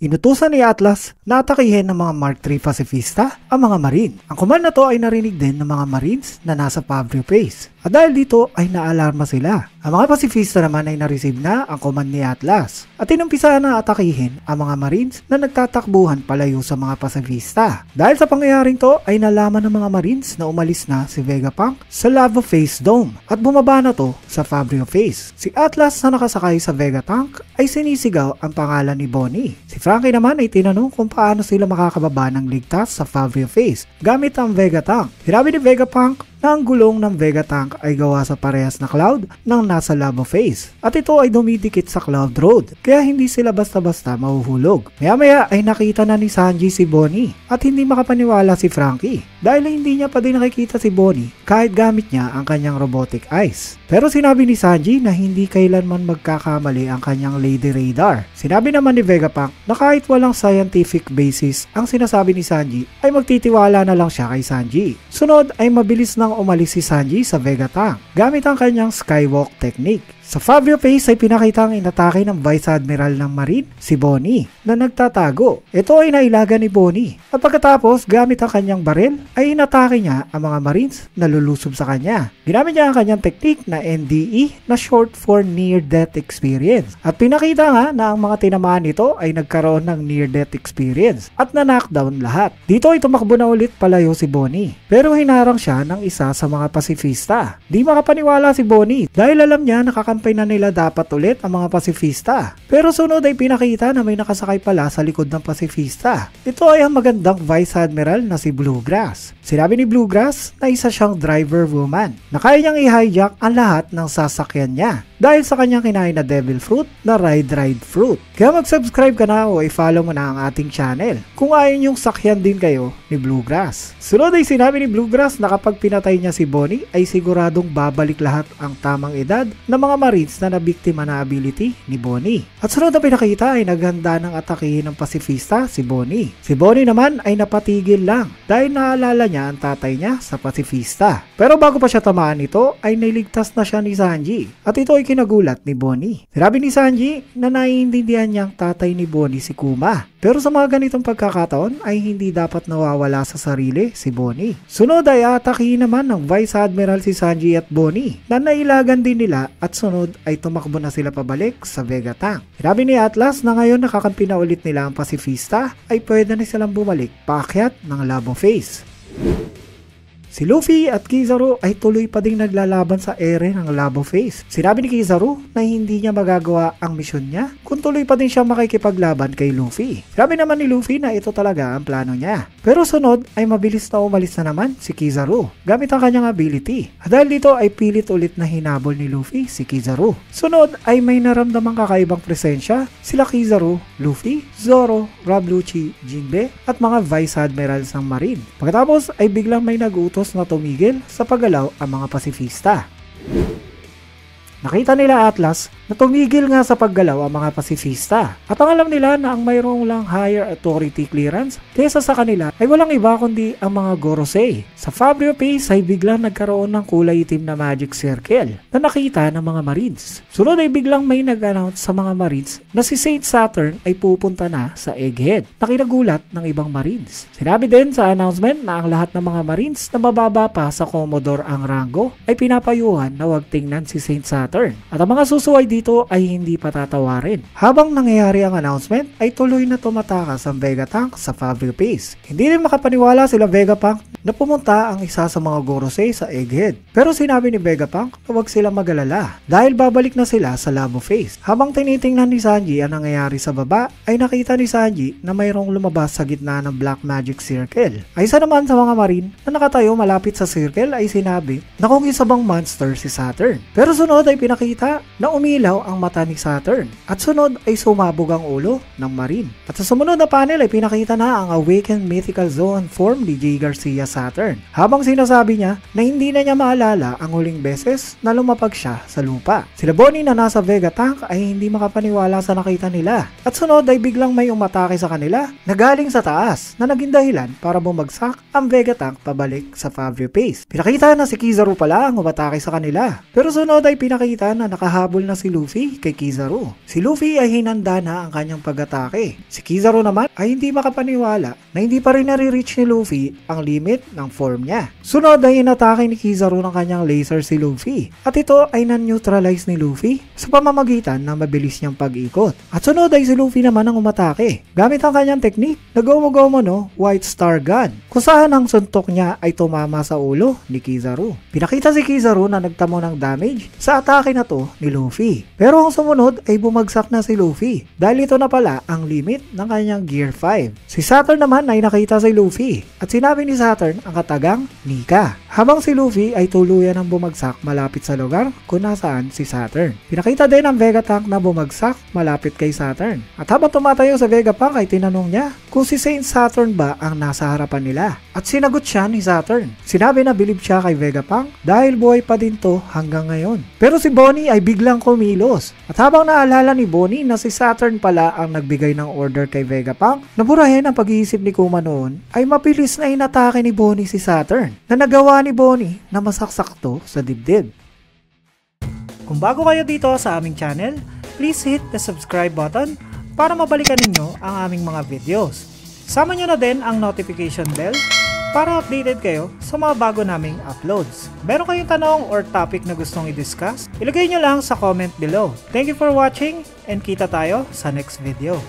Inutusan ni Atlas na atakihin ng mga Mark III Pacifista ang mga Marine. Ang command na to ay narinig din ng mga Marines na nasa Fabrio Base. At dahil dito ay naalarma sila. Ang mga Pacifista naman ay na-receive na ang command ni Atlas. At inumpisa na atakihin ang mga Marines na nagtatakbuhan palayo sa mga Pacifista. Dahil sa pangyayaring to ay nalaman ng mga Marines na umalis na si Vegapunk sa Lava Face Dome at bumaba na to sa Fabrio Face. Si Atlas na nakasakay sa Vegapunk ay sinisigaw ang pangalan ni Bonnie. Si Franky naman ay tinanong kung paano sila makakababa ng ligtas sa Fabrio Face gamit ang Vegatank. Sinabi ni Vegapunk na ang gulong ng Vegatank ay gawa sa parehas na cloud ng nasa Lava Face at ito ay dumidikit sa Cloud Road kaya hindi sila basta-basta mahuhulog. Maya-maya ay nakita na ni Sanji si Bonnie at hindi makapaniwala si Franky dahil hindi niya pa din nakikita si Bonnie kahit gamit niya ang kanyang robotic eyes. Pero sinabi ni Sanji na hindi kailanman magkakamali ang kanyang Lady Radar. Sinabi naman ni Vegapunk na kahit walang scientific basis ang sinasabi ni Sanji ay magtitiwala na lang siya kay Sanji. Sunod ay mabilis nang umalis si Sanji sa Vegatank gamit ang kanyang skywalk technique. Sa Fabrio Base ay pinakita ang inatake ng Vice Admiral ng Marine, si Bonnie, na nagtatago. Ito ay nailaga ni Bonnie at pagkatapos gamit ang kanyang baril ay inatake niya ang mga Marines na lulusob sa kanya. Ginamit niya ang kanyang technique na NDE na short for Near Death Experience at pinakita nga na ang mga tinamaan nito ay nagkaroon ng Near Death Experience at na-knockdown lahat. Dito ay tumakbo na ulit palayo si Bonnie pero hinarang siya ng isa sa mga Pacifista. Di makapaniwala si Bonnie dahil alam niya nakakampay na nila dapat ulit ang mga Pacifista. Pero sunod ay pinakita na may nakasakay pala sa likod ng Pacifista. Ito ay ang magandang Vice Admiral na si Bluegrass. Sinabi ni Bluegrass na isa siyang driver woman na kaya niyang i-hijack ang lahat ng sasakyan niya dahil sa kanyang kinain na Devil Fruit na Ride Fruit. Kaya mag-subscribe ka na o i-follow mo na ang ating channel kung ayaw niyong sakyan din kayo ni Bluegrass. Sunod ay sinabi ni Bluegrass na kapag pinatay niya si Bonnie ay siguradong babalik lahat ang tamang edad ng mga Marines na nabiktima na ability ni Bonnie. At sunod na pinakita ay naghanda ng atakihin ng Pacifista si Bonnie. Si Bonnie naman ay napatigil lang dahil naalala niya ang tatay niya sa Pacifista. Pero bago pa siya tamaan nito ay niligtas na siya ni Sanji at ito ay kinagulat ni Bonnie. Sinabi ni Sanji na naiintindihan niyang tatay ni Bonnie si Kuma. Pero sa mga ganitong pagkakataon ay hindi dapat nawawala sa sarili si Bonnie. Sunod ay atakihin naman ng Vice Admiral si Sanji at Bonnie na nailagan din nila at sunod ay tumakbo na sila pabalik sa Vegatank. Sinabi ni Atlas na ngayon nakakampi na ulit nila ang Pacifista ay pwede na silang bumalik paakyat ng Lava Face. Si Luffy at Kizaru ay tuloy pa ding naglalaban sa ere ng Lava Face. Sinabi ni Kizaru na hindi niya magagawa ang misyon niya kung tuloy pa din siya makikipaglaban kay Luffy. Sinabi naman ni Luffy na ito talaga ang plano niya. Pero sunod ay mabilis na umalis na naman si Kizaru gamit ang kanyang ability. At dahil dito ay pilit ulit na hinabol ni Luffy si Kizaru. Sunod ay may naramdamang kakaibang presensya sila Kizaru, Luffy, Zoro, Rob Lucci, Jinbe at mga Vice Admirals ng Marine. Pagkatapos ay biglang may nag-utos na tumigil sa paggalaw ang mga Pacifista. Nakita nila Atlas na tumigil nga sa paggalaw ang mga Pacifista at ang alam nila na ang mayroong lang higher authority clearance kaysa sa kanila ay walang iba kundi ang mga Gorosei. Sa Fabrio Base ay biglang nagkaroon ng kulay itim na magic circle na nakita ng mga Marines. Sunod ay biglang may nag-announce sa mga Marines na si Saint Saturn ay pupunta na sa Egghead na kinagulat ng ibang Marines. Sinabi din sa announcement na ang lahat ng mga Marines na mababa pa sa Commodore ang rango ay pinapayuhan na huwag tingnan si Saint Saturn. At ang mga susuway dito ay hindi patatawarin. Habang nangyayari ang announcement ay tuloy na tumatakas ang Vegatank sa Fabrio Base. Hindi rin makapaniwala sila Vegapunk na pumunta ang isa sa mga Gorosei sa Egghead. Pero sinabi ni Vegapunk na huwag silang mag-alala dahil babalik na sila sa Lava Face. Habang tinitingnan ni Sanji ang nangyayari sa baba ay nakita ni Sanji na mayroong lumabas sa gitna ng Black Magic Circle. Ay isa naman sa mga Marine na nakatayo malapit sa circle ay sinabi na kung isa bang monster si Saturn. Pero sunod ay pinakita na umilaw ang mata ni Saturn at sunod ay sumabog ang ulo ng Marine. At sa sumunod na panel ay pinakita na ang Awakened Mythical Zoan form ni Jay Garcia Saturn habang sinasabi niya na hindi na niya maalala ang huling beses na lumapag siya sa lupa. Sila Bonnie na nasa Vegatank ay hindi makapaniwala sa nakita nila at sunod ay biglang may umatake sa kanila na galing sa taas na naging dahilan para bumagsak ang Vegatank pabalik sa Fabrio Base. Pinakita na si Kizaru pala ang umatake sa kanila pero sunod ay pinakita makita na nakahabol na si Luffy kay Kizaru. Si Luffy ay hinanda na ang kanyang pag-atake. Si Kizaru naman ay hindi makapaniwala na hindi pa rin nare-reach ni Luffy ang limit ng form niya. Sunod ay inatake ni Kizaru ng kanyang laser si Luffy at ito ay nan-neutralize ni Luffy sa pamamagitan ng mabilis niyang pag-ikot. At sunod ay si Luffy naman ang umatake gamit ang kanyang technique na Gomu-Gomu no White Star Gun, kung saan ang suntok niya ay tumama sa ulo ni Kizaru. Pinakita si Kizaru na nagtamo ng damage sa atake na to ni Luffy. Pero ang sumunod ay bumagsak na si Luffy dahil ito na pala ang limit ng kanyang Gear 5. Si Saturn naman ay nakita si Luffy at sinabi ni Saturn ang katagang Nika, habang si Luffy ay tuluyan ng bumagsak malapit sa lugar kung nasaan si Saturn. Pinakita din ang Vegapunk na bumagsak malapit kay Saturn. At habang tumatayo sa Vegapunk ay tinanong niya kung si Saint Saturn ba ang nasa harapan nila. At sinagot siya ni Saturn. Sinabi na bilib siya kay Vegapunk dahil buhay pa din to hanggang ngayon. Pero si Bonnie ay biglang kumilos. At habang naalala ni Bonnie na si Saturn pala ang nagbigay ng order kay Vegapunk, naburahin ang pag-iisip ni Kuma noon ay mabilis na inatake ni Bonnie si Saturn na nagawa ni Bonnie na masaksak to sa dibdib. Kung bago kayo dito sa aming channel, please hit the subscribe button para mabalikan ninyo ang aming mga videos. Sama nyo na din ang notification bell para updated kayo sa mga bago naming uploads. Meron kayong tanong or topic na gustong i-discuss? Ilagay nyo lang sa comment below. Thank you for watching and kita tayo sa next video.